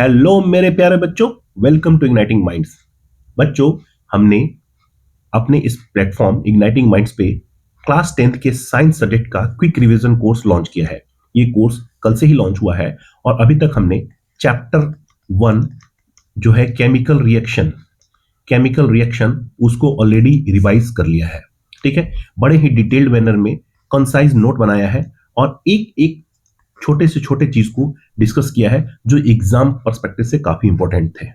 Hello मेरे प्यारे बच्चों, वेलकम टू इग्नाइटिंग माइंड्स। बच्चों, हमने अपने इस प्लेटफॉर्म इग्नाइटिंग माइंड्स पे क्लास 10th के साइंस सब्जेक्ट का क्विक रिवीजन कोर्स लॉन्च किया है। ये कोर्स कल से ही लॉन्च हुआ है और अभी तक हमने चैप्टर 1 जो है केमिकल रिएक्शन उसको ऑलरेडी रिवाइज कर लिया है। ठीक है, बड़े ही डिटेल्ड मैनर में कंसाइज नोट बनाया है और एक एक छोटे से छोटे चीज को डिस्कस किया है जो एग्जाम पर्सपेक्टिव से काफी इंपॉर्टेंट थे।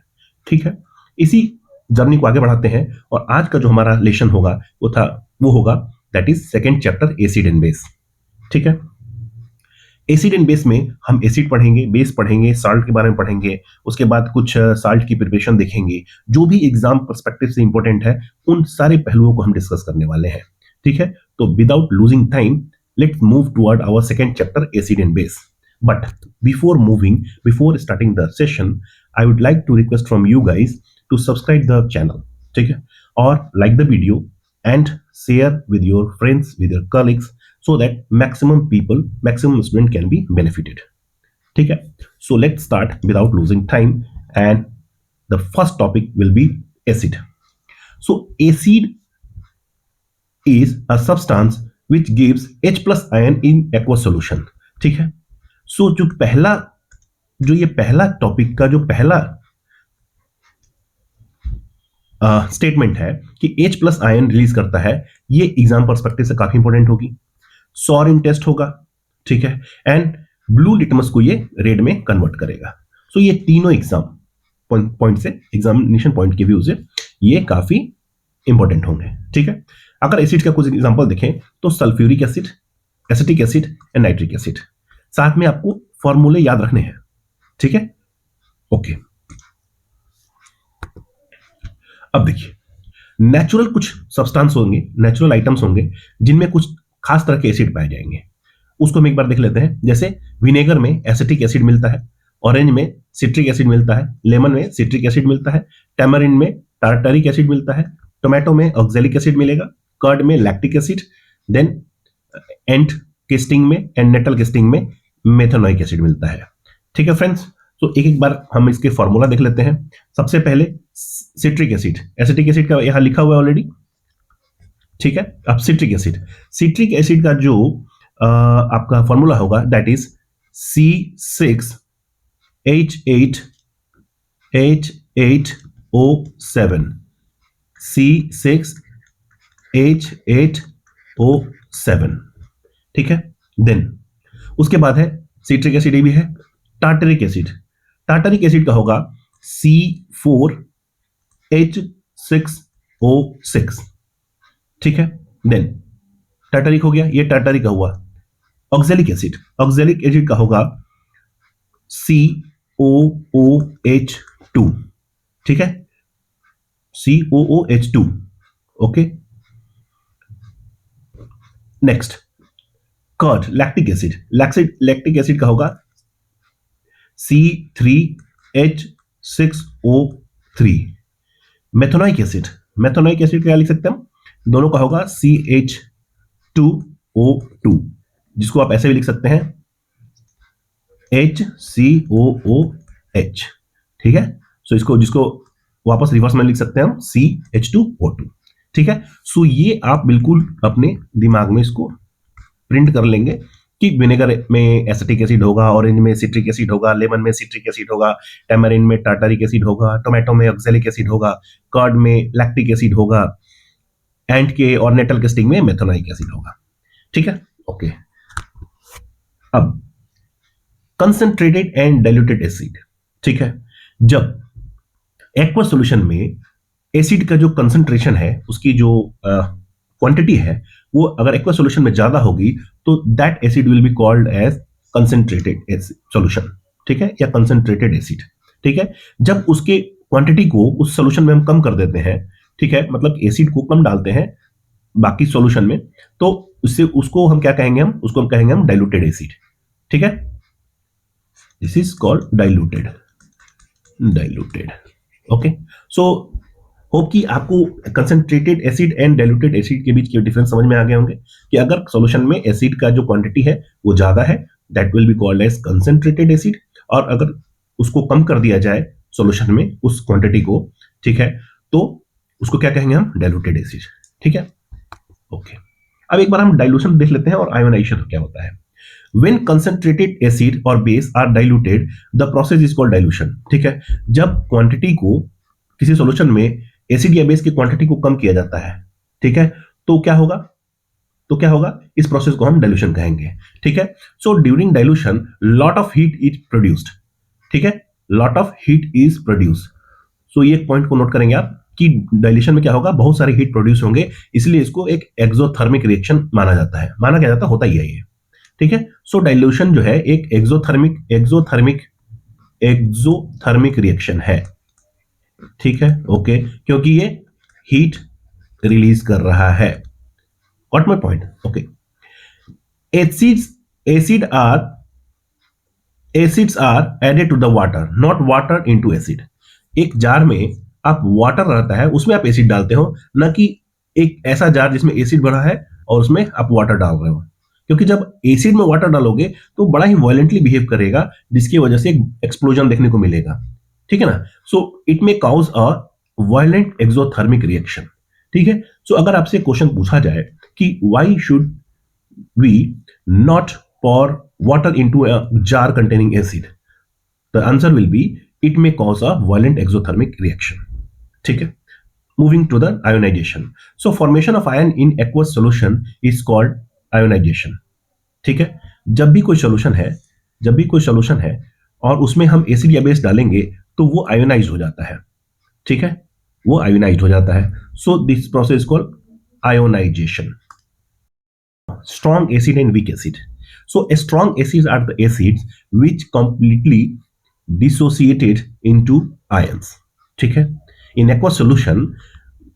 ठीक है, इसी जर्नी को आगे बढ़ाते हैं और आज का जो हमारा लेसन होगा वो होगा that is second chapter acid and base. ठीक है, एसिड एंड बेस में हम एसिड पढ़ेंगे, बेस पढ़ेंगे, साल्ट के बारे में पढ़ेंगे, उसके बाद कुछ साल्ट की प्रिपरेशन देखेंगे। जो भी एग्जाम पर्सपेक्टिव से इंपॉर्टेंट है उन सारे पहलुओं को हम डिस्कस करने वाले हैं। ठीक है, तो without losing time let's move toward our second chapter, acid and base. But before starting the session, I would like to request from you guys to subscribe the channel, ठीक है, or like the video and share with your friends, with your colleagues, so that maximum student can be benefited. ठीक है, so let's start without losing time, and the first topic will be acid. So acid is a substance which gives H plus ion in aqueous solution. ठीक है, सो जो ये पहला topic का जो पहला स्टेटमेंट है कि H प्लस आयन रिलीज करता है, ये एग्जाम पर्सपेक्टिव से काफी इंपॉर्टेंट होगी। सॉरिन टेस्ट होगा, ठीक है, एंड ब्लू लिटमस को ये रेड में कन्वर्ट करेगा। सो ये तीनों एग्जाम पॉइंट से, एग्जामिनेशन पॉइंट के व्यू से ये काफी इंपॉर्टेंट होंगे। ठीक है, अगर एसिड का कुछ एग्जांपल देखें तो sulphuric acid, acetic acid and nitric acid. साथ में आपको फॉर्मूले याद रखने हैं। ठीक है, ओके। अब देखिए, नेचुरल कुछ सब्सटेंस होंगे, नेचुरल आइटम्स होंगे जिनमें कुछ खास तरह के एसिड पाए जाएंगे। उसको हम एक बार देख लेते हैं। जैसे विनेगर में एसिटिक एसिड मिलता है, ऑरेंज में सिट्रिक एसिड मिलता है, लेमन में सिट्रिक एसिड मिलता है, टैमरिन में टार्टरिक एसिड मिलता है, टोमेटो में ऑक्जेलिक एसिड मिलेगा, कर्ड में लैक्टिक एसिड, देन एंट के स्टिंग में एंड नेटल के स्टिंग में मेथनोइक एसिड मिलता है। ठीक है फ्रेंड्स, तो एक एक बार हम इसके फॉर्मूला देख लेते हैं। सबसे पहले सिट्रिक एसिड, एसिटिक एसिड का यहां लिखा हुआ है ऑलरेडी। ठीक है, अब सिट्रिक एसिड का जो आपका फॉर्मूला होगा दैट इज C6H8O7, C6H8O7। ठीक है, देन उसके बाद है सिट्रिक एसिड भी है, टार्टरिक एसिड का होगा C4H6O6। ठीक है, देन टार्टरिक हो गया, ये टार्टरिक का हुआ। ऑक्जेलिक एसिड का होगा COOH2। ठीक है, COOH2। Okay, next curd, lactic acid का होगा C3H6O3। मेथनोइक एसिड का क्या लिख सकते हैं हम, दोनों का होगा CH2O2, जिसको आप ऐसे भी लिख सकते हैं HCOOH। ठीक है, सो जिसको वापस रिवर्स में लिख सकते हैं हम CH2O2। ठीक है, सो ये आप बिल्कुल अपने दिमाग में इसको प्रिंट कर लेंगे कि विनेगर में एसिटिक एसिड होगा, ऑरेंज में सिट्रिक एसिड होगा, लेमन में सिट्रिक एसिड होगा, टैमरिन में टार्टरिक एसिड होगा, टोमेटो में ऑक्जेलिक एसिड होगा, कर्ड में लैक्टिक एसिड होगा, एंट के और नेटल के स्टिंग में मेथनोइक एसिड होगा। ठीक है, ओके। अब कंसंट्रेटेड एंड डाइल्यूटेड एसिड। ठीक है, जब एक्वस सॉल्यूशन में एसिड का जो कंसंट्रेशन है, उसकी जो क्वांटिटी है, वो अगर एक्वस सॉल्यूशन में ज्यादा होगी तो that acid will be called as concentrated solution. ठीक है, या कंसंट्रेटेड एसिड। ठीक है, जब उसके क्वांटिटी को उस सॉल्यूशन में हम कम कर देते हैं, ठीक है, मतलब एसिड को कम डालते हैं बाकी सॉल्यूशन में, तो उसको हम क्या कहेंगे, उसको हम कहेंगे डाइल्यूटेड एसिड। ठीक है, this is called diluted. Okay, so hope कि आपको concentrated acid and diluted acid के बीच के डिफरेंस समझ में आ गए होंगे कि अगर सॉल्यूशन में एसिड का जो क्वांटिटी है वो ज्यादा है that will be called as concentrated acid, और अगर उसको कम कर दिया जाए सॉल्यूशन में उस क्वांटिटी को, ठीक है, तो उसको क्या कहेंगे हम, डाइल्यूटेड एसिड, ठीक है, ओके। अब एक बार हम डाइल्यूशन देख लेते हैं और आयोनाइजेशन क्या होता है। When concentrated acid or base are diluted, the process is called dilution, ठीक है। जब क्वांटिटी को किसी सॉल्यूशन में एसिड या बेस की क्वांटिटी को कम किया जाता है, ठीक है, तो क्या होगा, इस प्रोसेस को हम डाइल्यूशन कहेंगे, ठीक है। So during dilution lot of heat is produced, ठीक है, lot of heat is produced. So ये पॉइंट को नोट करेंगे आप कि डाइल्यूशन में क्या होगा, बहुत सारे हीट प्रोड्यूस होंगे, इसलिए इसको एक एक्सोथर्मिक रिएक्शन माना जाता है, माना क्या जाता है, होता ही है ये, ठीक है। सो डाइल्यूशन जो है एक एक्सोथर्मिक रिएक्शन है, ठीक है, ओके, क्योंकि ये हीट रिलीज कर रहा है। Got my point, okay. Acids are added to the water, not water into acid. एक जार में आप वाटर रहता है, उसमें आप एसिड डालते हो, ना कि एक ऐसा जार जिसमें एसिड भरा है और उसमें आप वाटर डाल रहे हो, क्योंकि जब एसिड में वाटर डालोगे तो बड़ा ही वायलेंटली बिहेव करेगा, जिसकी वजह से एक एक्सप्लोजन देखने को मिलेगा, ठीक है ना। So it may cause a violent exothermic reaction, ठीक है। सो अगर आपसे क्वेश्चन पूछा जाए कि why should we not pour water into a jar containing acid, the answer will be it may cause a violent exothermic reaction, ठीक है। Moving to the ionization, so formation of ion in aqueous solution is called ionization, ठीक है। जब भी कोई solution है और उसमें हम एसिड या बेस डालेंगे तो वो आयोनाइज हो जाता है, ठीक है, वो आयोनाइज हो जाता है। So this process called ionisation. Strong acid and weak acid. So strong acids are the acids which completely dissociated into ions, ठीक है। In aqueous solution,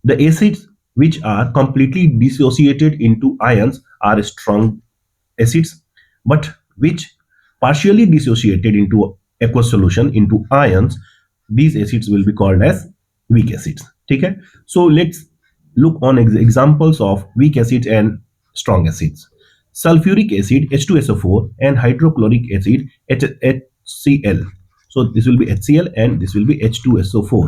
the acids which are completely dissociated into ions are strong acids, but which partially dissociated into aqueous solution into ions, these acids will be called as weak acids, ठीक है। So let's look on examples of weak acids and strong acids. Sulfuric acid H2SO4 and hydrochloric acid HCl. So this will be HCl and this will be H2SO4,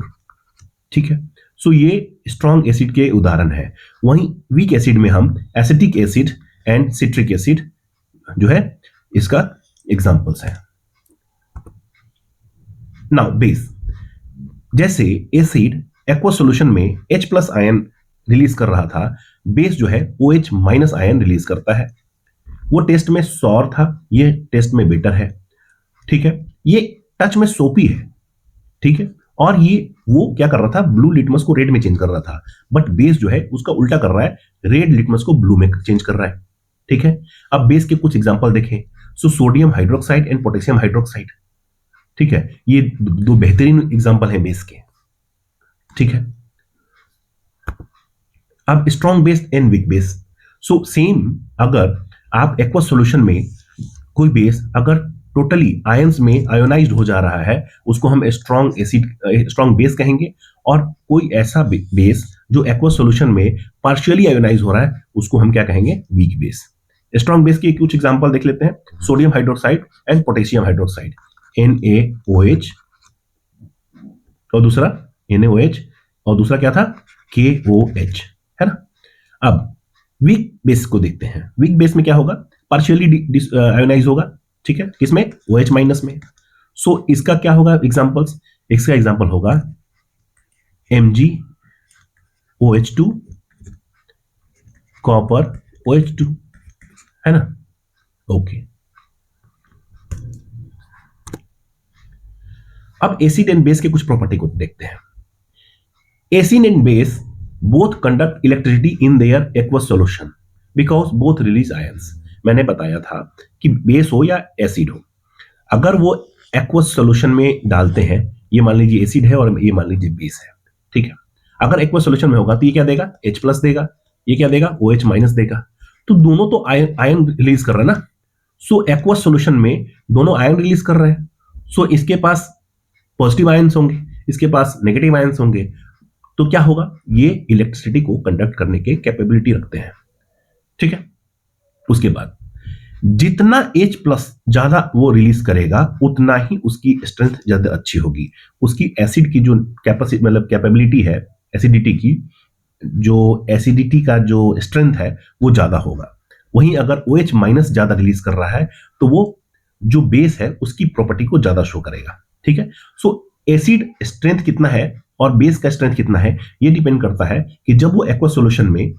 ठीक है। सो ये strong acid के उदाहरण है। वहीं weak acid में हम acetic acid and citric acid जो है इसका एग्जांपल्स है। नाउ बेस, जैसे एसिड एक्वा सॉल्यूशन में H+ आयन रिलीज कर रहा था, बेस जो है OH- आयन रिलीज करता है। वो टेस्ट में सॉर था, ये टेस्ट में बेटर है, ठीक है। ये टच में सोपी है, ठीक है, और ये वो क्या कर रहा था, ब्लू लिटमस को रेड में चेंज कर रहा था, बट बेस जो है उसका उल्टा कर रहा है, रेड लिटमस को ब्लू में चेंज कर रहा है, ठीक है। अब बेस के कुछ एग्जांपल देखें। So sodium hydroxide and potassium hydroxide, ठीक है, ये दो बेहतरीन एग्जांपल हैं बेस के, ठीक है। अब strong base and weak base. So same, अगर आप एक्वा सॉल्यूशन में कोई बेस अगर टोटली आयंस में आयोनाइज्ड हो जा रहा है, उसको हम स्ट्रॉन्ग बेस कहेंगे, और कोई ऐसा बेस जो एक्वा सॉल्यूशन में पार्शियली आयोनाइज हो रहा है, उसको हम क्या कहेंगे, वीक बेस। स्ट्रॉन्ग बेस के कुछ एग्जांपल देख लेते हैं। Sodium hydroxide and potassium hydroxide, NaOH और दूसरा NaOH और दूसरा क्या था, KOH, है ना। अब वीक बेस को देखते हैं। वीक बेस में क्या होगा, पार्शियली आयोनाइज होगा, ठीक है, किसमें, OH- में। सो इसका क्या होगा एग्जांपल्स, इसका एग्जांपल होगा MgOH2, कॉपर OH2, है ना, ओके। अब एसिड एंड बेस के कुछ प्रॉपर्टी को देखते हैं। Acid and base both conduct electricity in their aqueous solution because both release ions। मैंने बताया था कि बेस हो या एसिड हो, अगर वो एक्वस सॉल्यूशन में डालते हैं, ये मान लीजिए एसिड है और ये मान लीजिए बेस है, ठीक है। अगर एक्वस सॉल्यूशन में होगा तो ये क्या देगा, H+ देगा, ये क्या देगा, OH- देगा। तो दोनों तो आयन रिलीज कर रहे हैं ना। सो एक्वस सॉल्यूशन में दोनों आयन रिलीज कर रहे हैं, सो इसके पास पॉजिटिव आयंस होंगे, इसके पास नेगेटिव आयंस होंगे, तो क्या होगा, ये इलेक्ट्रिसिटी को कंडक्ट करने के कैपेबिलिटी रखते हैं, ठीक है। उसके बाद जितना H प्लस ज्यादा वो रिलीज करेगा उतना ही उसकी स्ट्रेंथ ज्यादा अच्छी होगी, उसकी एसिड की जो कैपेसिटी मतलब कैपेबिलिटी है एसिडिटी की, जो एसिडिटी का जो स्ट्रेंथ है वो ज्यादा होगा। वहीं अगर OH माइनस ज्यादा रिलीज कर रहा है तो वो जो बेस है उसकी प्रॉपर्टी को ज्यादा शो करेगा। ठीक है, सो एसिड स्ट्रेंथ कितना है और बेस का स्ट्रेंथ कितना है ये डिपेंड करता है कि जब वो एक्वा सॉल्यूशन में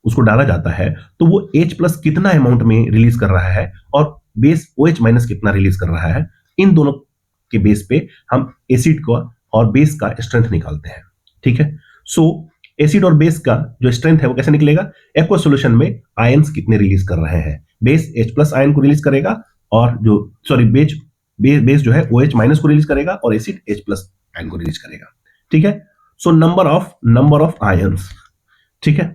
उसको डाला जाता है तो वो H प्लस कितना अमाउंट में रिलीज कर रहा है और बेस OH माइनस कितना रिलीज कर रहा है। इन दोनों के बेस पे हम एसिड का और बेस का स्ट्रेंथ निकालते हैं। ठीक है, सो एसिड और बेस का जो स्ट्रेंथ है वो कैसे निकलेगा, एक्वा सॉल्यूशन में आयंस कितने रिलीज कर रहे हैं, बेस H प्लस आयन को रिलीज करेगा और जो सॉरी बेस जो है OH माइनस को रिलीज करेगा और एसिड H प्लस आयन को रिलीज करेगा। ठीक है, सो नंबर ऑफ आयंस। ठीक है,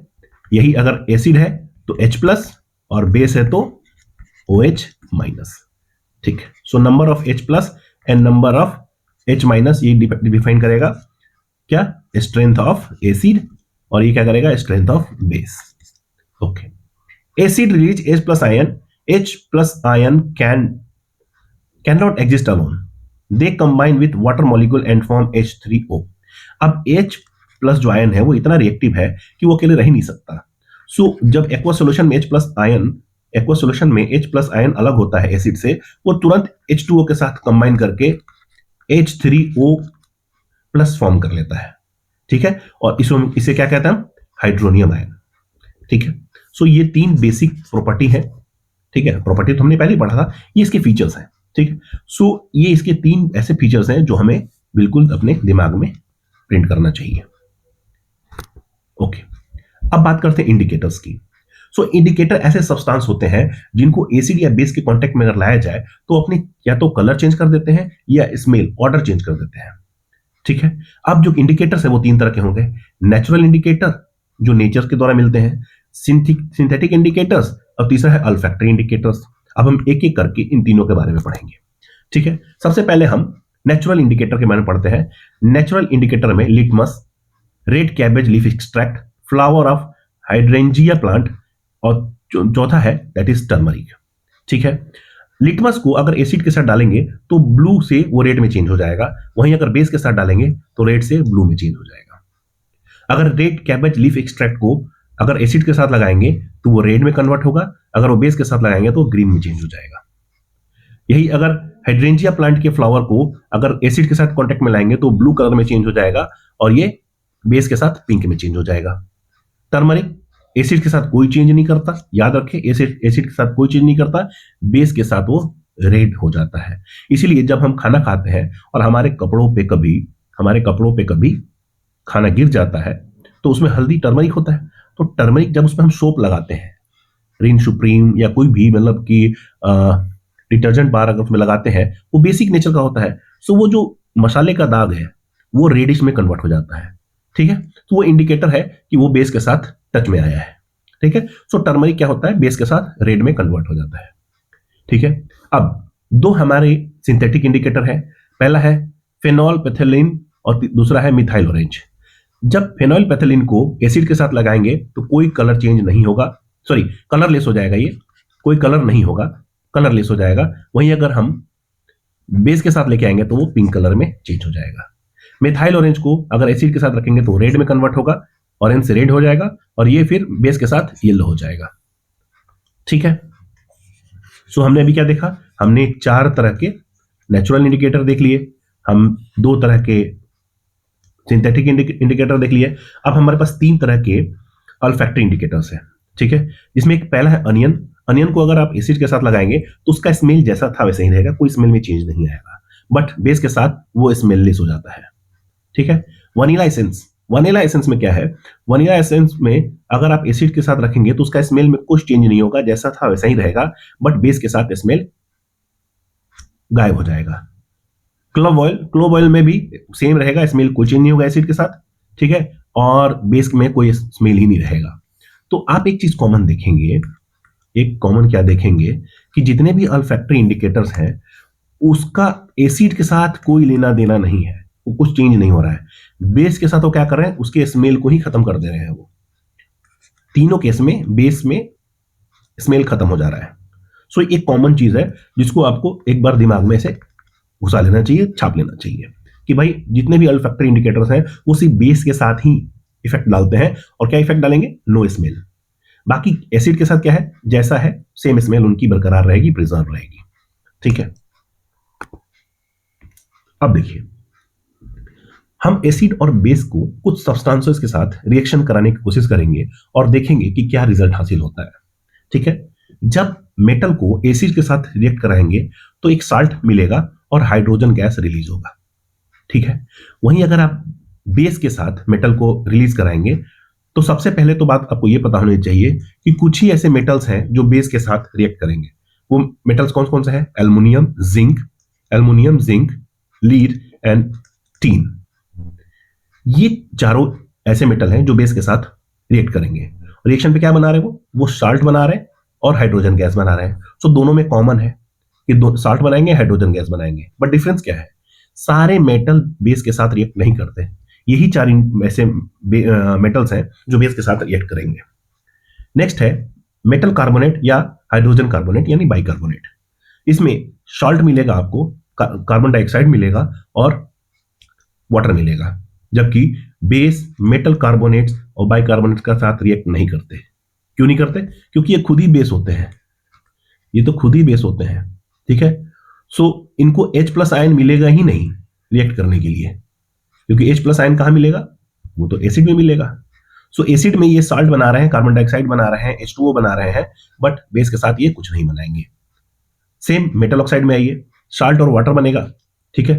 यही अगर एसिड है तो H प्लस और बेस है तो OH माइनस। ठीक है, so number of H plus and number of H minus ये डिफाइन करेगा क्या, स्ट्रेंथ ऑफ एसिड, और ये क्या करेगा, strength of base. Okay, acid release H plus ion, H plus ion can not exist alone, they combine with water molecule and form H3O। अब H plus जो ion है वो इतना रिएक्टिव है कि वो अकेले रह ही नहीं सकता। सो जब एक्वा सॉल्यूशन में एक्वा सॉल्यूशन में H प्लस आयन अलग होता है एसिड से, वो तुरंत H2O के साथ कंबाइन करके H3O प्लस फॉर्म कर लेता है। ठीक है, और इसे क्या कहते हैं हम, हाइड्रोनियम आयन। ठीक है, सो ये तीन बेसिक प्रॉपर्टी है। ठीक है, प्रॉपर्टी तो हमने पहले ही पढ़ा था, ये इसके फीचर्स हैं। ठीक है, सो ये इसके तीन ऐसे फीचर्स हैं जो हमें बिल्कुल अपने दिमाग में प्रिंट करना चाहिए। ओके, अब बात करते हैं इंडिकेटर्स की। सो इंडिकेटर ऐसे सब्सटेंस होते हैं जिनको एसिड या बेस के कांटेक्ट में अगर लाया जाए तो अपने या तो कलर चेंज कर देते हैं या स्मेल ऑर्डर चेंज कर देते हैं। ठीक है, अब जो इंडिकेटर्स है वो तीन तरह के होंगे, नेचुरल इंडिकेटर जो नेचर के द्वारा मिलते हैं, सिंथेटिक इंडिकेटर्स, और तीसरा है अल्फैक्टरी इंडिकेटर्स। अब हम एक एक करके इन तीनों के बारे में पढ़ेंगे। ठीक है, सबसे पहले हम नेचुरल इंडिकेटर के बारे में पढ़ते हैं। नेचुरल इंडिकेटर में litmus, red cabbage leaf extract, flower of hydrangea plant, और चौथा है दैट इज टर्मरिक। ठीक है, लिटमस को अगर एसिड के साथ डालेंगे तो ब्लू से वो रेड में चेंज हो जाएगा, वहीं अगर बेस के साथ डालेंगे तो रेड से ब्लू में चेंज हो जाएगा। अगर रेड कैबेज लीफ एक्सट्रैक्ट को अगर एसिड के साथ लगाएंगे तो वो रेड में कन्वर्ट होगा, अगर वो बेस के साथ लगाएंगे तो ग्रीन में चेंज हो जाएगा। यही अगर हाइड्रेंजिया प्लांट के फ्लावर को अगर एसिड के साथ कांटेक्ट में लाएंगे तो ब्लू कलर में चेंज हो जाएगा और ये बेस के साथ पिंक में चेंज हो जाएगा। टर्मरिक एसिड के साथ कोई चेंज नहीं करता, याद रखें, एसिड के साथ कोई चेंज नहीं करता, बेस के साथ वो रेड हो जाता है। इसीलिए जब हम खाना खाते हैं और हमारे कपड़ों पे कभी खाना गिर जाता है तो उसमें हल्दी टर्मरिक होता है। तो टर्मरिक जब उसमें हम सोप लगाते हैं, रिन सुप्रीम या कोई भी मतलब कि डिटर्जेंट बार अगर उसमें लगाते हैं, वो बेसिक नेचर का होता है। सो वो जो मसाले का दाग है वो रेडिश में कन्वर्ट हो जाता है। ठीक है, तो वो इंडिकेटर है कि वो बेस के साथ टच में आया है। ठीक है, सो टर्मरिक क्या होता है, बेस के साथ रेड में कन्वर्ट हो जाता है। ठीक है, अब दो हमारे सिंथेटिक इंडिकेटर है, पहला है फेनॉल पैथेलिन और दूसरा है मिथाइल ऑरेंज। जब फेनॉल पैथेलिन को एसिड के साथ लगाएंगे तो कोई कलर चेंज नहीं होगा, सॉरी कलरलेस हो जाएगा, ये कोई कलर नहीं होगा, कलरलेस हो जाएगा। वहीं अगर हम बेस के साथ लेके आएंगे तो वो पिंक कलर में चेंज हो जाएगा। मिथाइल ऑरेंज को अगर एसिड के साथ रखेंगे तो रेड में कन्वर्ट होगा, ऑरेंज से रेड हो जाएगा और ये फिर बेस के साथ येलो हो जाएगा। ठीक है, सो हमने अभी क्या देखा, हमने चार तरह के नेचुरल इंडिकेटर देख लिए, हम दो तरह के सिंथेटिक इंडिकेटर देख लिए। अब हमारे पास तीन तरह के अल्फैक्टरी इंडिकेटर्स हैं। ठीक है, जिसमें एक पहला है अनियन। अनियन को अगर आप एसिड के साथ लगाएंगे तो उसका स्मेल जैसा था वैसे ही रहेगा, कोई स्मेल में चेंज नहीं आएगा, बट बेस के साथ वो स्मेललेस हो जाता है। ठीक है, वनीला एसेंस। वनीला एसेंस में क्या है, वनीला एसेंस में अगर आप एसिड के साथ रखेंगे तो उसका स्मेल में कुछ चेंज नहीं होगा, जैसा था वैसा ही रहेगा, बट बेस के साथ स्मेल गायब हो जाएगा। क्लोव ऑयल में भी सेम रहेगा, स्मेल कोई चेंज नहीं होगा एसिड के साथ। ठीक है, और बेस में कोई स्मेल ही नहीं रहेगा। तो आप एक चीज कॉमन देखेंगे, एक कॉमन क्या देखेंगे कि जितने भी अल्फैक्टरी इंडिकेटर्स हैं उसका एसिड के साथ कोई लेना देना नहीं है, वो कुछ चेंज नहीं हो रहा है। बेस के साथ वो क्या कर रहे हैं, उसके स्मेल को ही खत्म कर दे रहे हैं। वो तीनों केस में बेस में स्मेल खत्म हो जा रहा है। सो एक कॉमन चीज है जिसको आपको एक बार दिमाग में से घुसा लेना चाहिए, छाप लेना चाहिए कि भाई जितने भी अल्फैक्टरी इंडिकेटर्स हैं वो सिर्फ बेस के साथ ही इफेक्ट डालते हैं। और क्या इफेक्ट डालेंगे? No smell. बाकी एसिड के साथ क्या है, जैसा है सेम स्मेल उनकी बरकरार रहेगी, प्रिजर्व रहेगी। ठीक है, अब देखिए हम एसिड और बेस को कुछ सब्सटेंसेस के साथ रिएक्शन कराने की कोशिश करेंगे और देखेंगे कि क्या रिजल्ट हासिल होता है। ठीक है, जब मेटल को एसिड के साथ रिएक्ट कराएंगे तो एक साल्ट मिलेगा और हाइड्रोजन गैस रिलीज होगा। ठीक है, वहीं अगर आप बेस के साथ मेटल को रिलीज कराएंगे तो सबसे पहले तो बात आपको यह पता होनी चाहिए कि कुछ ही ऐसे मेटल्स हैं जो बेस के साथ रिएक्ट करेंगे। वो मेटल्स कौन कौन से हैं? Aluminium, zinc, lead and teen. ये चारों ऐसे मेटल हैं जो बेस के साथ रिएक्ट करेंगे। रिएक्शन पे क्या बना रहे हैं? वो साल्ट बना रहे हैं और हाइड्रोजन गैस बना रहे हैं। सो दोनों में कॉमन है कि साल्ट बनाएंगे, हाइड्रोजन गैस बनाएंगे। बट डिफरेंस क्या है? सारे मेटल बेस के साथ रिएक्ट नहीं करते। यही चार ऐसे मेटल्स हैं जो बेस के साथ रिएक्ट करेंगे। नेक्स्ट है मेटल कार्बोनेट या हाइड्रोजन कार्बोनेट यानी बाइकार्बोनेट। इसमें सॉल्ट मिलेगा आपको, कार्बन डाइऑक्साइड मिलेगा और वाटर मिलेगा, जबकि बेस मेटल कार्बोनेट्स और बाइकार्बोनेट का साथ रिएक्ट नहीं करते। क्यों नहीं करते? क्योंकि ये खुद ही बेस होते हैं, ये तो खुद ही बेस होते हैं। ठीक है, सो इनको H+ आयन मिलेगा ही नहीं रिएक्ट करने के लिए, क्योंकि H+ आयन कहां मिलेगा? वो तो एसिड में मिलेगा। सो एसिड में ये साल्ट बना रहे हैं, कार्बन डाइऑक्साइड बना रहे हैं, H2O बना रहे हैं, बट बेस के साथ ये कुछ नहीं बनाएंगे। सेम मेटल ऑक्साइड में आइए, साल्ट और वाटर बनेगा। ठीक है,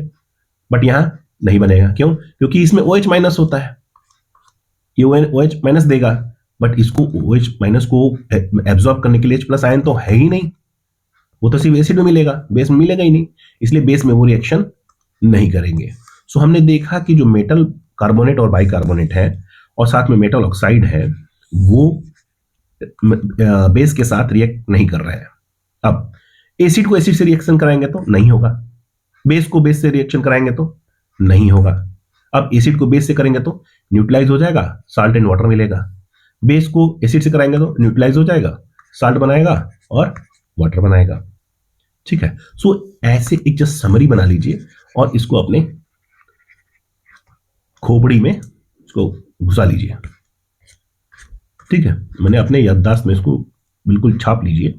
बट यहां नहीं बनेगा। क्यों? क्योंकि इसमें OH- होता है, ये OH- देगा, बट इसको OH- को एब्जॉर्ब करने के लिए H+ आयन तो है ही नहीं। वो तो सिर्फ एसिड में मिलेगा, बेस में मिलेगा ही नहीं, इसलिए बेस में वो रिएक्शन नहीं करेंगे। सो हमने देखा कि जो मेटल कार्बोनेट और बाइकार्बोनेट है और साथ में मेटल ऑक्साइड है वो बेस के साथ रिएक्ट नहीं कर रहे हैं। अब एसिड को एसिड से रिएक्शन कराएंगे तो नहीं होगा, बेस को बेस से रिएक्शन कराएंगे तो नहीं होगा। अब एसिड को बेस से करेंगे तो न्यूट्रलाइज हो जाएगा, साल्ट एंड वाटर मिलेगा। बेस को एसिड से कराएंगे तो न्यूट्रलाइज हो जाएगा, साल्ट बनाएगा और वाटर बनाएगा। ठीक है, सो ऐसे एक जस्ट समरी बना लीजिए और इसको अपने खोपड़ी में इसको घुसा लीजिए। ठीक है, मैंने अपने याददाश्त में इसको बिल्कुल छाप लीजिए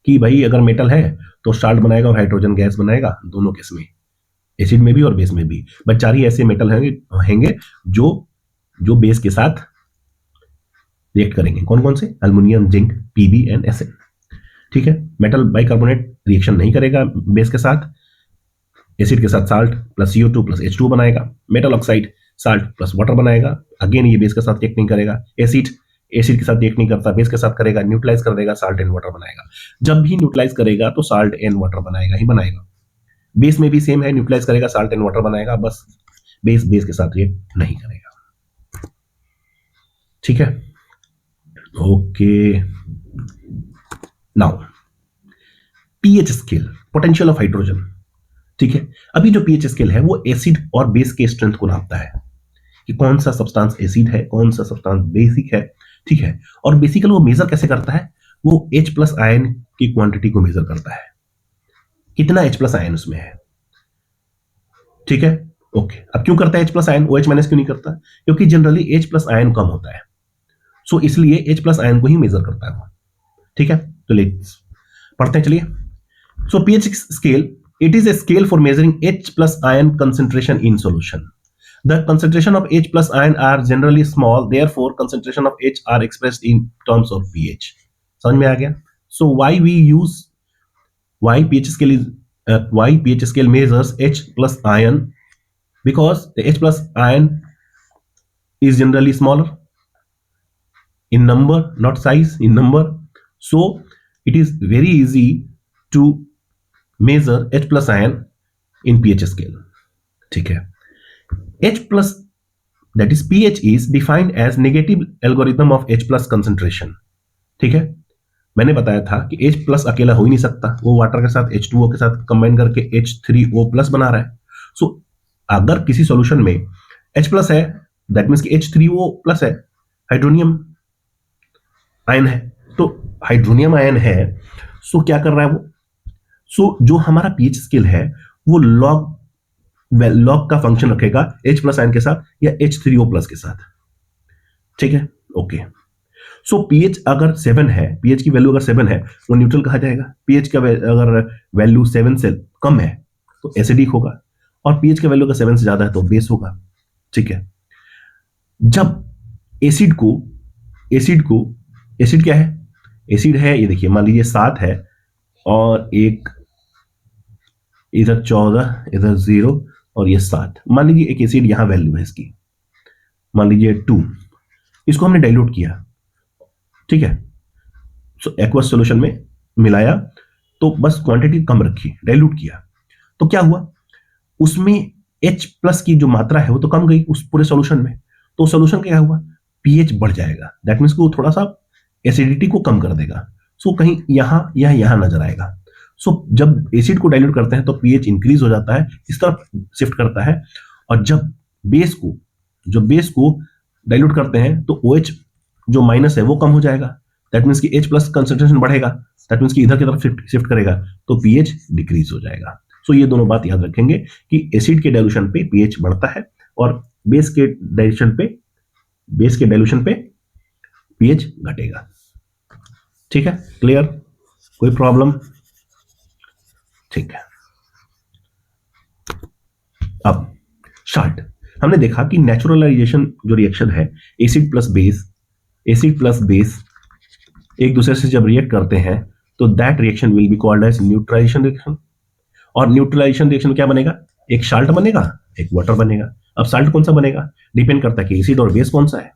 कि भाई अगर मेटल है तो साल्ट बनाएगा और हाइड्रोजन गैस बनाएगा, दोनों केस में, एसिड में भी और बेस में भी। बस चार ही ऐसे मेटल होंगे जो बेस के साथ रिएक्ट करेंगे। कौन कौन से? Aluminium, zinc, Pb and Sn। ठीक है, मेटल बाइकार्बोनेट रिएक्शन नहीं करेगा बेस के साथ, एसिड के साथ salt plus CO2 plus H2 बनाएगा। Metal oxide salt plus water बनाएगा, अगेन ये बेस के साथ रिएक्ट नहीं करेगा। एसिड के साथ रिएक्ट नहीं करता, बेस के साथ करेगा, न्यूट्रलाइज कर देगा, साल्ट एंड वाटर बनाएगा। जब भी न्यूट्रलाइज करेगा तो साल्ट एंड वाटर बनाएगा ही बनाएगा। बेस में भी सेम है, न्यूट्रलाइज करेगा, साल्ट एंड वाटर बनाएगा, बस बेस के साथ रिएक्ट नहीं करेगा। ठीक है, okay. Now pH scale, potential of hydrogen. ठीक है, अभी जो पीएच स्केल है वो एसिड और बेस के स्ट्रेंथ को नापता है कि कौन सा सब्सटेंस एसिड है, कौन सा सब्सटेंस बेसिक है। ठीक है, और बेसिकली वो मेजर कैसे करता है? वो H+ आयन की क्वांटिटी को मेजर करता है, कितना H+ आयन उसमें है। ठीक है, ओके। अब क्यों करता है H+ आयन, OH- क्यों नहीं करता? क्योंकि जनरली H+ आयन कम होता है, सो इसलिए H+ आयन को ही मेजर करता है वो। ठीक है, तो लेट्स पढ़ते हैं, चलिए। So pH scale, it is a scale for measuring H+ ion concentration in solution. The concentration of H+ ion are generally small, therefore concentration of H are expressed in terms of pH. समझ में आ गया? So why pH scale measures H+ ion? Because the H+ ion is generally smaller in number, not size, in number. So it is very easy to measure H+ ion in pH scale. ठीक है, H+, that is pH is defined as negative algorithm of H+ concentration. ठीक है, मैंने बताया था कि H+ अकेला हो ही नहीं सकता, वो वाटर के साथ H2O के साथ कंबाइन करके H3O+ बना रहा है। सो अगर किसी सॉल्यूशन में H+ है, दैट मीन्स कि H3O+ है, हाइड्रोनियम आयन है, तो हाइड्रोनियम आयन है, सो क्या कर रहा है वो, सो जो हमारा पीएच स्केल है वो लॉग का फंक्शन रखेगा H प्लस आयन के साथ या H3O प्लस के साथ, ठीक है, ओके। सो पीएच अगर 7 है, पीएच की वैल्यू अगर 7 है वो न्यूट्रल कहा जाएगा। पीएच का अगर वैल्यू 7 से कम है तो एसिडिक होगा, और पीएच का वैल्यू अगर 7 से ज्यादा है तो बेस होगा, ठीक है। जब एसिड क्या है, एसिड है, ये देखिए मान लीजिए 7 है और एक इधर 14, इधर 0 और ये 7, मान लीजिए एक एसिड यहां वैल्यू है इसकी, मान लीजिए 2, इसको हमने डाइल्यूट किया, ठीक है। सो एक्वस सॉल्यूशन में मिलाया तो बस क्वांटिटी कम रखी, डाइल्यूट किया, तो क्या हुआ, उसमें H प्लस की जो मात्रा है वो तो कम गई उस पूरे सॉल्यूशन में, तो सॉल्यूशन क्या हुआ, पीएच बढ़ जाएगा, दैट मीन्स वो थोड़ा सा एसिडिटी को कम कर देगा। सो कहीं यहां या यहां नजर आएगा। सो जब एसिड को डाइल्यूट करते हैं तो पीएच इंक्रीज हो जाता है, इस तरफ शिफ्ट करता है, और जब बेस को डाइल्यूट करते हैं तो OH जो माइनस है वो कम हो जाएगा, दैट मीन्स कि H प्लस कंसंट्रेशन बढ़ेगा, दैट मीन्स कि इधर की तरफ शिफ्ट करेगा तो पीएच डिक्रीज हो जाएगा। सो ये दोनों बात याद रखेंगे कि एसिड के डाइल्यूशन पे पीएच बढ़ता है और बेस के डाइल्यूशन पे पीएच घटेगा, ठीक है, क्लियर, कोई प्रॉब्लम, ठीक है। अब शाल्ट, हमने देखा कि नेचुरलाइजेशन जो रिएक्शन है, एसिड प्लस बेस एक दूसरे से जब रिएक्ट करते हैं तो that reaction will be called as neutralization reaction. और न्यूट्रलाइजेशन रिएक्शन में क्या बनेगा, एक साल्ट बनेगा, एक वाटर बनेगा। अब साल्ट कौन सा बनेगा, डिपेंड करता है कि एसिड और बेस कौन सा है,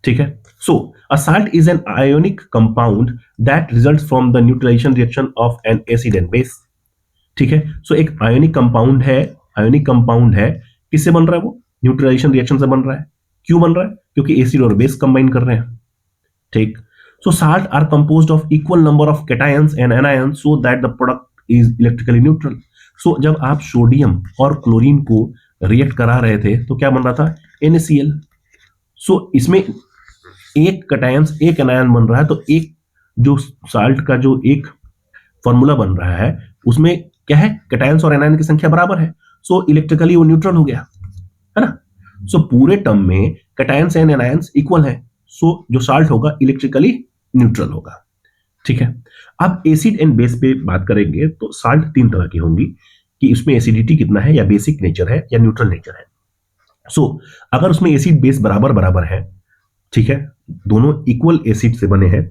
ठीक है। So a salt is an ionic compound that results from the neutralisation reaction of an acid and base, ठीक है। सो एक आयोनिक कंपाउंड है, किससे बन रहा है वो, न्यूट्रलाइजेशन रिएक्शन से बन रहा है। क्यों बन रहा है, क्योंकि एसिड और बेस कंबाइन कर रहे हैं, ठीक। So salt are composed of equal number of cations and anions so that the product is electrically neutral. So जब आप सोडियम और क्लोरीन को रिएक्ट करा रहे थे तो क्या बन रहा था, NaCl। सो इसमें एक कैटायंस एक एनायन बन रहा है, तो एक जो साल्ट का जो एक फॉर्मूला बन रहा है उसमें क्या है, कैटायंस और एनायन की संख्या बराबर है, सो इलेक्ट्रिकली वो न्यूट्रल हो गया, है ना। सो पूरे टर्म में कैटायंस एंड एनायंस इक्वल है, सो जो साल्ट होगा इलेक्ट्रिकली न्यूट्रल होगा, ठीक है। अब एसिड एंड बेस पे बात करेंगे तो साल्ट 3 तरह की होंगी कि इसमें एसिडिटी कितना है, या बेसिक नेचर है या न्यूट्रल नेचर है। सो अगर उसमें एसिड बेस बराबर है, ठीक है, दोनों इक्वल एसिड से बने हैं,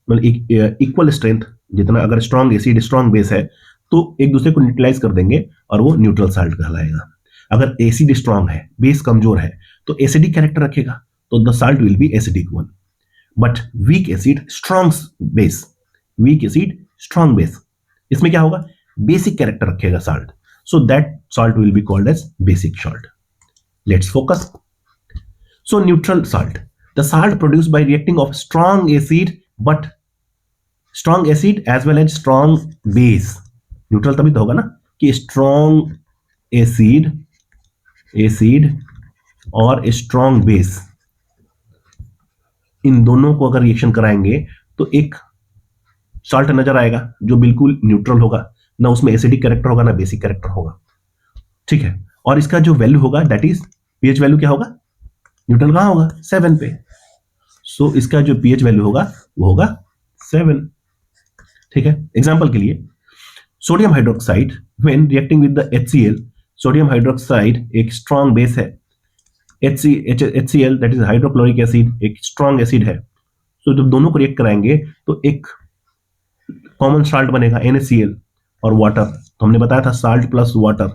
मतलब इक्वल स्ट्रेंथ, जितना अगर स्ट्रॉन्ग एसिड स्ट्रॉन्ग बेस है तो एक दूसरे को न्यूट्रलाइज कर देंगे और वो न्यूट्रल साल्ट कहलाएगा। अगर एसिड स्ट्रॉन्ग है बेस कमजोर है तो एसिडिक कैरेक्टर रखेगा, तो the salt will be acidic one. But weak acid strong base, इसमें क्या होगा, बेसिक कैरेक्टर रखेगा salt, so that salt will be called as basic salt. Let's focus. So neutral salt, the salt produced by reacting of strong acid as well as strong base. Neutral तभी तो होगा ना कि strong acid और strong base, इन दोनों को अगर रिएक्शन कराएंगे तो एक साल्ट नजर आएगा जो बिल्कुल न्यूट्रल होगा, ना उसमें एसिडिक कैरेक्टर होगा ना बेसिक कैरेक्टर होगा, ठीक है। और इसका जो वैल्यू होगा दैट इज पीएच वैल्यू क्या होगा, न्यूट्रल कहां होगा, 7 पे, सो इसका जो पीएच वैल्यू होगा वो होगा 7, ठीक है। एग्जांपल के लिए sodium hydroxide when reacting with the HCl, sodium hydroxide एक स्ट्रॉन्ग बेस है, HCl that is hydrochloric acid एक स्ट्रॉन्ग एसिड है, तो जब दोनों को रिएक्ट कराएंगे तो एक कॉमन साल्ट बनेगा NaCl और वाटर। तो हमने बताया था साल्ट प्लस वाटर,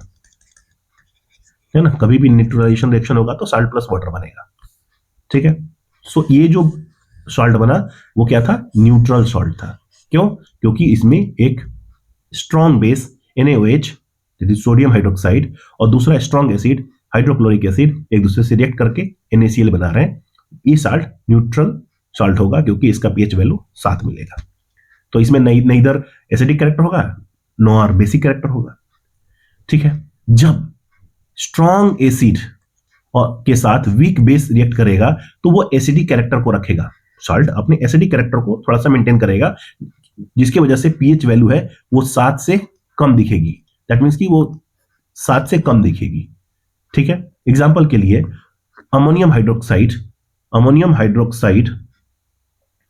है ना, कभी भी न्यूट्रलाइजेशन रिएक्शन होगा तो साल्ट प्लस वाटर बनेगा, ठीक है। सो ये जो साल्ट बना वो क्या था, न्यूट्रल साल्ट था। क्यों, क्योंकि इसमें एक strong base NaOH sodium hydroxide और दूसरा स्ट्रॉन्ग एसिड हाइड्रोक्लोरिक एसिड एक दूसरे से रिएक्ट करके NaCl बना रहे हैं। ये साल्ट न्यूट्रल साल्ट होगा क्योंकि इसका पीएच वैल्यू 7 मिलेगा। तो इसमें नहीं इधर एसिडिक कैरेक्टर होगा नॉर बेसिक कैरेक्टर होगा, ठीक है। जब स्ट्रॉन्ग एसिड और के साथ वीक बेस रिएक्ट करेगा तो वो एसिडिक कैरेक्टर को रखेगा, साल्ट अपने एसिडिक कैरेक्टर को थोड़ा सा मेंटेन करेगा, जिसकी वजह से पीएच वैल्यू है वो 7 से कम दिखेगी। दैट मीन्स कि वो 7 से कम दिखेगी। ठीक है, एग्जाम्पल के लिए अमोनियम हाइड्रोक्साइड, अमोनियम हाइड्रोक्साइड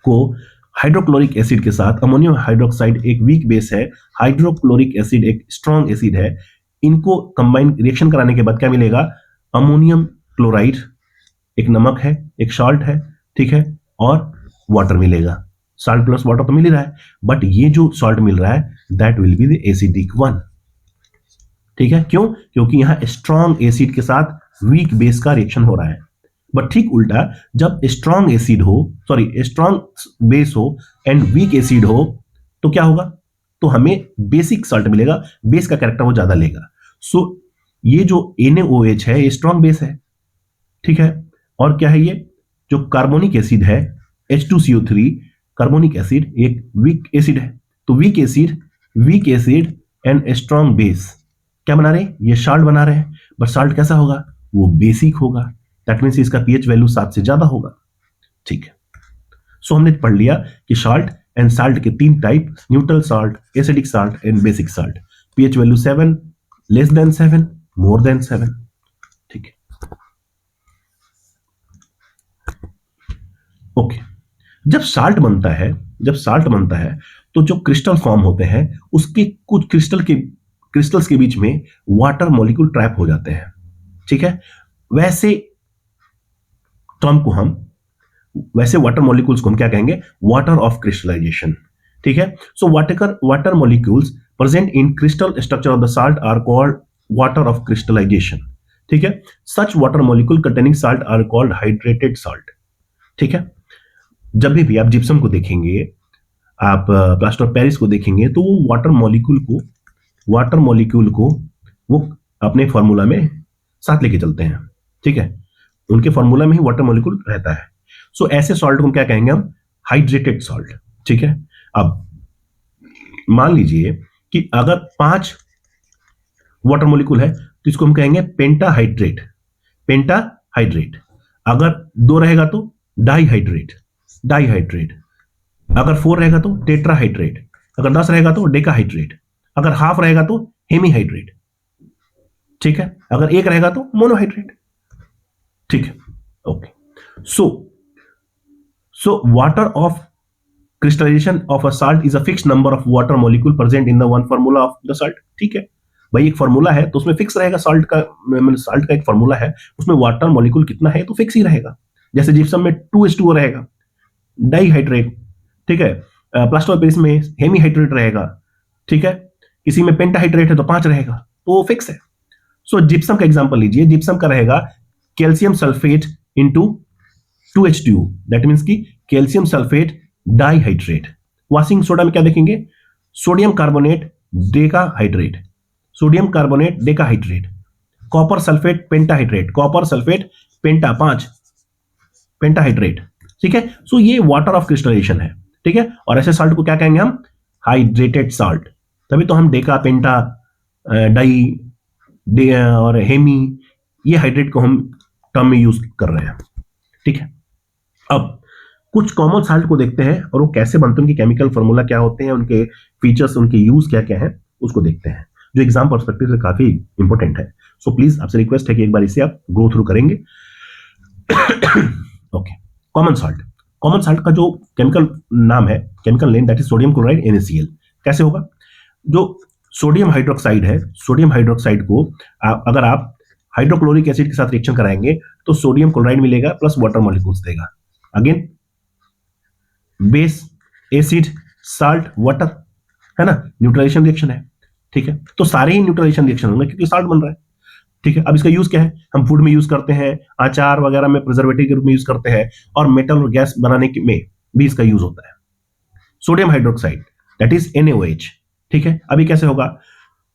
को हाइड्रोक्लोरिक एसिड के साथ, अमोनियम हाइड्रोक्साइड एक वीक बेस है, हाइड्रोक्लोरिक एसिड एक स्ट्रॉन्ग एसिड है, इनको कंबाइन रिएक्शन कराने के बाद क्या मिलेगा? अमोनियम क्लोराइड, एक नमक है, एक सॉल्ट है, ठीक है, और वाटर मिलेगा। सॉल्ट प्लस वाटर तो मिल ही रहा है, बट ये जो सॉल्ट मिल रहा है that will be the acidic one. ठीक है, क्यों? क्योंकि यहां स्ट्रॉन्ग एसिड के साथ वीक बेस का रिएक्शन हो रहा है। बट ठीक उल्टा, जब स्ट्रॉन्ग एसिड हो, सॉरी स्ट्रॉन्ग बेस हो एंड वीक एसिड हो, तो क्या होगा? तो हमें बेसिक सॉल्ट मिलेगा, बेस का कैरेक्टर वो ज्यादा लेगा। सो ये जो NaOH है ये स्ट्रॉन्ग बेस है। ठीक है, और क्या है? ये जो कार्बोनिक एसिड है H2CO3, कार्बोनिक एसिड एक वीक एसिड है। तो weak acid and strong base क्या बना रहे हैं? ये सॉल्ट बना रहे हैं। बट सॉल्ट कैसा होगा? वो बेसिक होगा। दैट मीन्स इसका पीएच वैल्यू 7 से ज्यादा होगा। ठीक है, सो हमने पढ़ लिया कि सॉल्ट एंड सॉल्ट के 3 type, neutral salt, acidic salt and basic salt. PH value 7, less than 7, more than 7। ठीक है, ओके। जब सॉल्ट बनता है तो जो क्रिस्टल फॉर्म होते हैं उसके कुछ क्रिस्टल्स के बीच में वाटर मॉलिक्यूल ट्रैप हो जाते हैं। ठीक है, वैसे वाटर मॉलिक्यूल्स को हम क्या कहेंगे? Water of crystallization. ठीक है, so water molecules present in crystal structure of the salt are called water of crystallization. ठीक है, such water molecule containing salt are called hydrated salt. ठीक है, जब भी आप जिप्सम को देखेंगे, आप प्लास्टर ऑफ पेरिस को देखेंगे, तो वो वाटर मॉलिक्यूल को वो अपने फॉर्मूला में साथ लेके चलते हैं। ठीक है, उनके फॉर्मूला में ही वाटर मॉलिक्यूल रहता है। सो ऐसे सॉल्ट को क्या कहेंगे हम? Hydrated salt. ठीक है, अब मान लीजिए कि अगर 5 वाटर मॉलिक्यूल है तो इसको हम कहेंगे पेंटाहाइड्रेट। अगर 2 रहेगा तो डाइहाइड्रेट। अगर 4 रहेगा तो टेट्राहाइड्रेट। अगर 10 रहेगा तो डेकाहाइड्रेट। अगर हाफ रहेगा तो हेमीहाइड्रेट। ठीक है, अगर 1 रहेगा तो मोनोहाइड्रेट। ठीक है, okay. So water of crystallization of a salt is a fixed number of water molecule present in the one formula of the salt. ठीक है भाई, एक फार्मूला है तो उसमें फिक्स रहेगा। सॉल्ट का एक फार्मूला है, उसमें वाटर मॉलिक्यूल कितना है तो फिक्स ही रहेगा। जैसे जिप्सम में 2H2O रहेगा, डाइहाइड्रेट। ठीक है, प्लास्टर ऑफ पेरिस में हेमीहाइड्रेट रहेगा। ठीक है, किसी में पेंटाहाइड्रेट है तो 5 रहेगा, तो वो फिक्स है। सो जिप्सम का एग्जांपल लीजिए, जिप्सम का रहेगा calcium sulphate into 2H2O, that means की calcium sulphate dihydrate. Washing soda में क्या देखेंगे? Sodium carbonate decahydrate. Copper sulphate pentahydrate, 5 pentahydrate. ठीक है, सो ये वाटर ऑफ क्रिस्टलाइजेशन है। ठीक है, और ऐसे सॉल्ट को क्या कहेंगे हम? Hydrated salt. तभी तो हम डेका, पेंटा, डाई और हेमी, ये हाइड्रेट को हम टर्म में यूज कर रहे हैं। ठीक है, अब कुछ कॉमन सॉल्ट को देखते हैं और वो कैसे बनते हैं, उनके केमिकल फॉर्मूला क्या होते हैं, उनके फीचर्स, उनके यूज क्या क्या है, उसको देखते हैं, जो एग्जाम पर्सपेक्टिव से काफी इंपॉर्टेंट है। सो प्लीज आपसे रिक्वेस्ट है कि एक बार इसे आप गो थ्रू करेंगे। ओके, कॉमन सॉल्ट का जो केमिकल नाम है, chemical name, that is sodium chloride NaCl। कैसे होगा? जो सोडियम हाइड्रोक्साइड है, सोडियम हाइड्रोक्साइड को अगर आप हाइड्रोक्लोरिक एसिड के साथ रिएक्शन कराएंगे तो सोडियम क्लोराइड मिलेगा प्लस वाटर मॉलिक्यूल्स देगा। Again base, acid, salt, water, है ना, न्यूट्रलाइजेशन रिएक्शन है। ठीक है, तो सारे ही न्यूट्रलाइजेशन रिएक्शन होंगे क्योंकि साल्ट बन रहा है। ठीक है, अब इसका यूज क्या है? हम फूड में यूज करते हैं, अचार वगैरह में प्रिजर्वेटिव के रूप में यूज करते हैं, और मेटल और गैस बनाने में भी इसका यूज होता है। Sodium hydroxide that is NaOH। ठीक है, अभी कैसे होगा?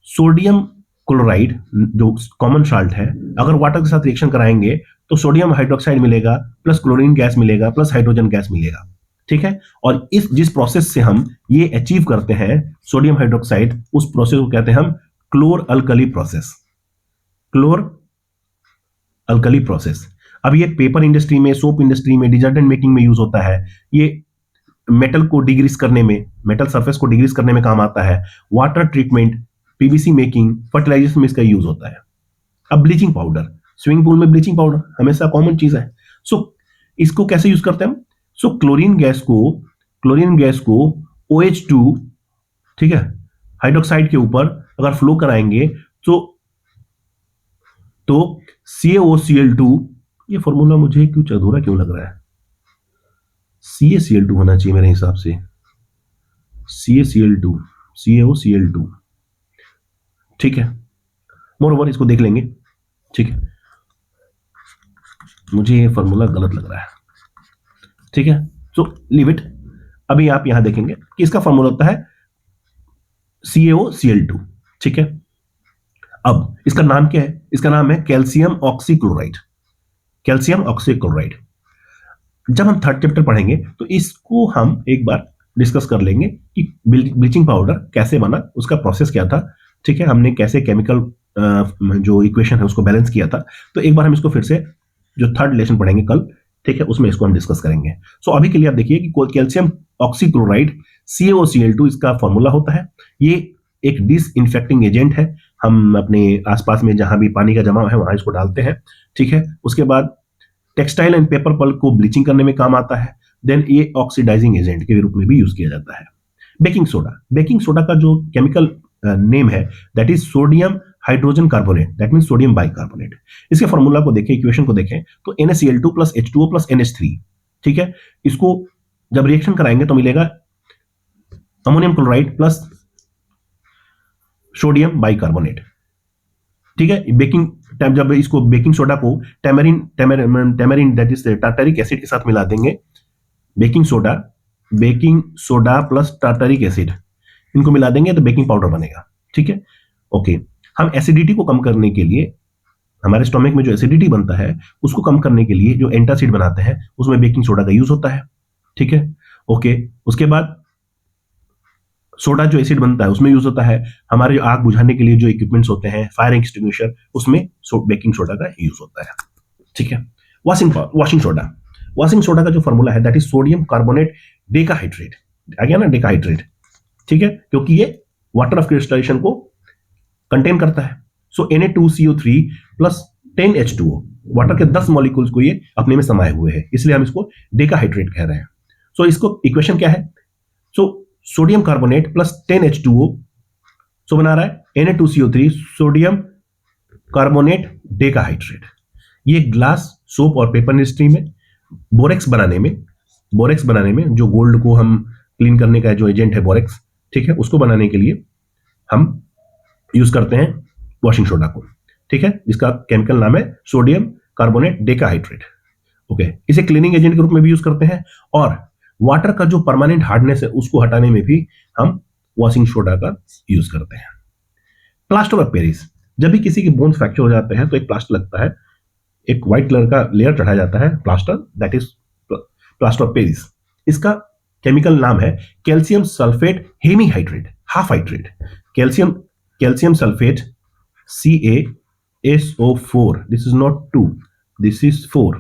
सोडियम क्लोराइड जो कॉमन सॉल्ट है, अगर वाटर के साथ रिएक्शन कराएंगे तो सोडियम हाइड्रोक्साइड मिलेगा प्लस क्लोरीन गैस मिलेगा प्लस हाइड्रोजन गैस मिलेगा। ठीक है, और जिस प्रोसेस से हम ये अचीव करते हैं सोडियम हाइड्रोक्साइड, उस प्रोसेस को कहते हैं हम क्लोर अल्कली प्रोसेस। अब ये पेपर इंडस्ट्री में, सोप इंडस्ट्री में, डिटर्जेंट मेकिंग में यूज होता है। ये मेटल को डिग्रीस करने में, मेटल सरफेस को डिग्रीस करने में काम आता है। Water treatment, PVC making, fertilization में इसका यूज होता है। अब ब्लीचिंग पाउडर, स्विमिंग पूल में ब्लीचिंग पाउडर हमेशा कॉमन चीज है। सो इसको कैसे यूज करते हैं हम? सो क्लोरीन गैस को OH2, ठीक है, हाइड्रोक्साइड के ऊपर अगर फ्लो कराएंगे तो CaOCl2, ये फॉर्मूला मुझे कुछ अधूरा क्यों लग रहा है? CaCl2 होना चाहिए मेरे हिसाब से, CaOCl2, ठीक है। मोरओवर इसको देख लेंगे, ठीक है, मुझे ये फॉर्मूला गलत लग रहा है, ठीक है, सो लीव इट। अभी आप यहां देखेंगे कि इसका फॉर्मूला होता है CaOCl2, ठीक है। अब इसका नाम क्या है? इसका नाम है कैल्शियम ऑक्सीक्लोराइड। कैल्शियम ऑक्सीक्लोराइड जब हम थर्ड चैप्टर पढ़ेंगे तो इसको हम एक बार डिस्कस कर लेंगे कि ब्लीचिंग पाउडर कैसे बना, उसका प्रोसेस क्या था, ठीक है, हमने कैसे केमिकल जो इक्वेशन है उसको बैलेंस किया था। तो एक बार हम इसको फिर से जो थर्ड लेसन पढ़ेंगे कल, ठीक है, उसमें इसको हम डिस्कस करेंगे। सो अभी के लिए आप देखिए कि कैल्शियम ऑक्सीक्लोराइड CaOCl2 इसका फॉर्मूला होता है। ये एक डिसइंफेक्टिंग एजेंट है। हम अपने आसपास में जहां भी पानी का जमाव है वहां इसको डालते हैं, ठीक है। उसके बाद टेक्सटाइल एंड पेपर पल्प को ब्लीचिंग करने में काम आता है। देन ये ऑक्सीडाइजिंग एजेंट के रूप में भी यूज किया जाता है। बेकिंग सोडा का जो केमिकल नेम है that is sodium hydrogen carbonate, that mean sodium bicarbonate. इसके फॉर्मूला को देखें, इक्वेशन को देखें तो NaCl2 plus H2O plus NH3, ठीक है। इसको जब रिएक्शन कराएंगे तो मिलेगा ammonium chloride plus sodium bicarbonate, ठीक है। जब इसको बेकिंग सोडा को tamarind that is tartaric acid के साथ मिला देंगे, baking soda plus tartaric acid इनको मिला देंगे तो बेकिंग पाउडर बनेगा, ठीक है। ओके, हम एसिडिटी को कम करने के लिए, हमारे स्टोमक में जो एसिडिटी बनता है उसको कम करने के लिए जो एंटासिड बनाते हैं उसमें बेकिंग सोडा का यूज होता है, ठीक है। ओके, उसके बाद सोडा जो एसिड बनता है उसमें यूज होता है। हमारे जो आग बुझाने के लिए जो इक्विपमेंट्स होते हैं, फायर एक्सटिंग्विशर, उसमें बेकिंग सोडा का यूज होता है, ठीक है। वॉशिंग सोडा का जो फॉर्मूला है that is sodium carbonate decahydrate, आ गया ना, डेकाहाइड्रेट, ठीक है, क्योंकि ये वाटर ऑफ क्रिस्टलाइजेशन को कंटेन करता है। सो Na2CO3 प्लस 10H2O, वाटर के 10 मॉलिक्यूल्स को ये अपने में समाये हुए हैं, इसलिए हम इसको डेकाहाइड्रेट कह रहे हैं। सो इसको इक्वेशन क्या है? So sodium carbonate plus 10H2O, सो बना रहा है Na2CO3 सोडियम कार्बोनेट डेकाहाइड्रेट। ये ग्लास, सोप और पेपर इंडस्ट्री में बोरेक्स बनाने में जो गोल्ड को हम क्लीन करने का जो एजेंट है बोरेक्स, ठीक है, उसको बनाने के लिए हम यूज करते हैं वॉशिंग सोडा को, ठीक है, जिसका केमिकल नाम है सोडियम कार्बोनेट डेकाहाइड्रेट। ओके, इसे क्लीनिंग एजेंट के रूप में भी यूज करते हैं और वाटर का जो परमानेंट हार्डनेस है उसको हटाने में भी हम वॉशिंग सोडा का यूज करते हैं। प्लास्टर ऑफ पेरिस, जब भी किसी के बोन्स फ्रैक्चर हो जाते हैं तो एक प्लास्टर लगता है, एक व्हाइट कलर का लेयर चढ़ाया जाता है plaster, that is plaster of Paris. इसका केमिकल नाम है calcium sulphate hemihydrate, half hydrate, calcium sulphate CaSO4, this is not 2, this is 4,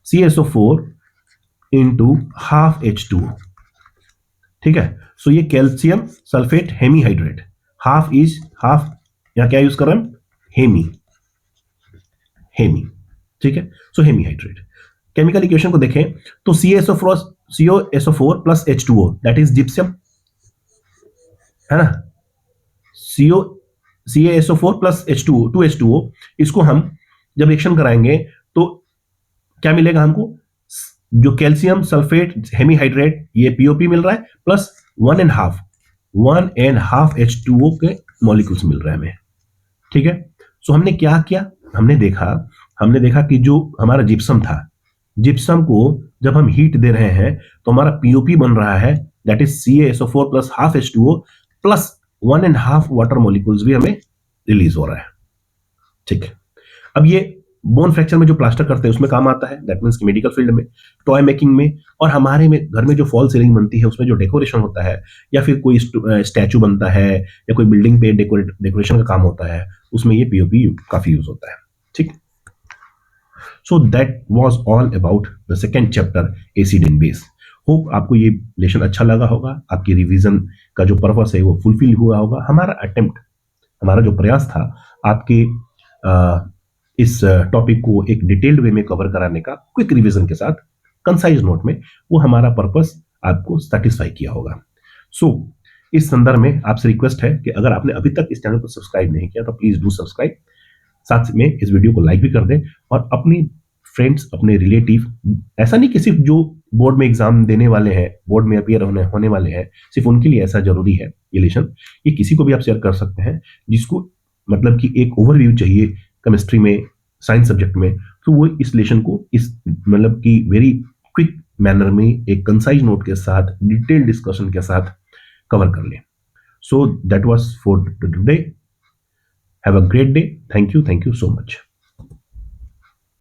CaSO4 into half H2O, ठीक है। सो ये कैल्शियम सल्फेट हेमीहाइड्रेट, हाफ, यहां क्या यूज कर रहे हैं? हेमी, ठीक है। सो हेमीहाइड्रेट, केमिकल इक्वेशन को देखें तो CaSO4 plus H2O that is gypsum, है ना। CaSO4 प्लस H2O, 2H2O, इसको हम जब रिएक्शन कराएंगे तो क्या मिलेगा हमको? जो कैल्शियम सल्फेट हेमीहाइड्रेट, ये POP मिल रहा है प्लस 1.5 H2O के मॉलिक्यूल्स मिल रहे हैं हमें, ठीक है। सो हमने क्या किया? हमने देखा कि जो हमारा जिप्सम था, जिप्सम को जब हम हीट दे रहे हैं तो हमारा POP बन रहा है, that is CaSO4 plus half H2O plus 1.5 water molecules भी हमें रिलीज हो रहा है, ठीक है। अब ये बोन फ्रैक्चर में जो प्लास्टर करते हैं उसमें काम आता है, दैट मीन्स मेडिकल फील्ड में, टॉय मेकिंग में, और हमारे में घर में जो फॉल सीलिंग बनती है उसमें जो डेकोरेशन होता है, या फिर कोई स्टैचू बनता है या कोई बिल्डिंग पे डेकोरेशन का काम होता है, उसमें ये POP काफी यूज होता है, ठीक। So that was all about the second chapter acid and base. Hope आपको ये लेसन अच्छा लगा होगा, आपकी रिवीजन का जो पर्पस है वो फुलफिल हुआ होगा। हमारा अटेम्प्ट, हमारा जो प्रयास था आपके इस टॉपिक को एक डिटेल्ड वे में कवर कराने का, क्विक रिवीजन के साथ, कंसाइज नोट में, वो हमारा पर्पस आपको सेटिस्फाई किया होगा। सो इस संदर्भ में आपसे रिक्वेस्ट है कि अगर आपने अभी तक इस चैनल को सब्सक्राइब नहीं किया तो प्लीज डू सब्सक्राइब, साथ में इस वीडियो को लाइक भी कर दें, और अपनी फ्रेंड्स, अपने रिलेटिव, ऐसा नहीं कि सिर्फ जो बोर्ड में एग्जाम देने वाले हैं, बोर्ड में अपियर होने वाले हैं, सिर्फ उनके लिए ऐसा जरूरी है ये लेसन, ये किसी को भी आप शेयर कर सकते हैं जिसको मतलब कि एक ओवरव्यू चाहिए केमिस्ट्री में, साइंस सब्जेक्ट में, तो वो इस लेसन को इस मतलब कि वेरी क्विक मैनर में एक कंसाइज नोट के साथ, डिटेल डिस्कशन के साथ कवर कर ले। So that was for today. Have a great day. Thank you so much.